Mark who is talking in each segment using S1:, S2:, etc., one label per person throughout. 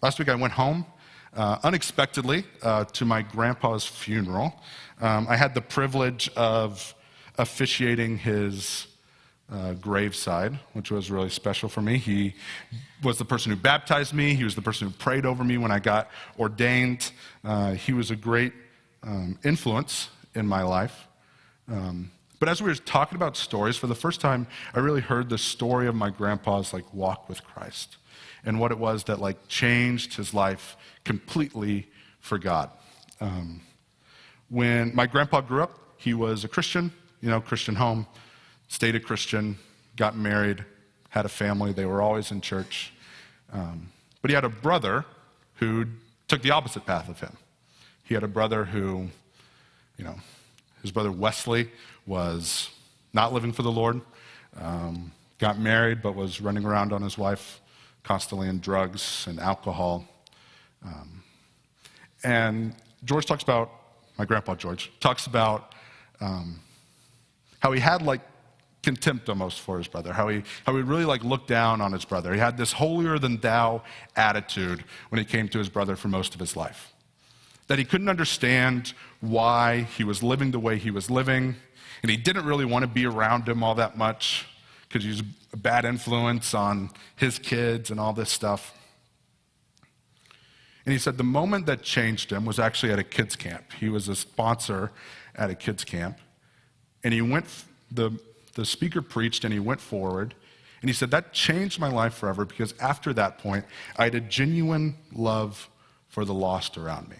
S1: Last week I went home unexpectedly to my grandpa's funeral. I had the privilege of officiating his graveside, which was really special for me. He was the person who baptized me. He was the person who prayed over me when I got ordained. He was a great influence in my life. But as we were talking about stories, for the first time, I really heard the story of my grandpa's walk with Christ and what it was that changed his life completely for God. When my grandpa grew up, he was a Christian, Christian home, stayed a Christian, got married, had a family. They were always in church. But he had a brother who took the opposite path of him. He had a brother who, his brother Wesley was not living for the Lord, got married, but was running around on his wife, constantly in drugs and alcohol. And George talks about, my grandpa George, talks about how he had contempt almost for his brother, how he really looked down on his brother. He had this holier than thou attitude when it came to his brother for most of his life. That he couldn't understand why he was living the way he was living, and he didn't really want to be around him all that much because he was a bad influence on his kids and all this stuff. And he said the moment that changed him was actually at a kids camp. He was a sponsor at a kids camp, and he went, the speaker preached and he went forward, and he said that changed my life forever because after that point, I had a genuine love for the lost around me.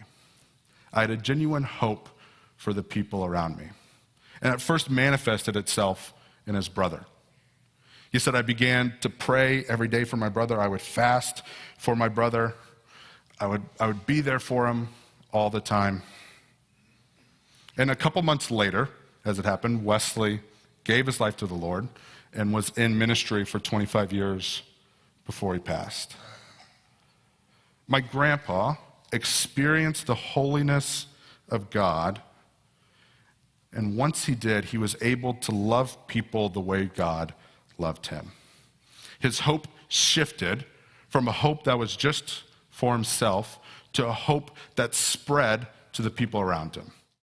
S1: I had a genuine hope for the people around me. And it first manifested itself in his brother. He said, I began to pray every day for my brother. I would fast for my brother. I would be there for him all the time. And a couple months later, as it happened, Wesley gave his life to the Lord and was in ministry for 25 years before he passed. My grandpa experienced the holiness of God, and once he did, he was able to love people the way God loved him. His hope shifted from a hope that was just for himself to a hope that spread to the people around him.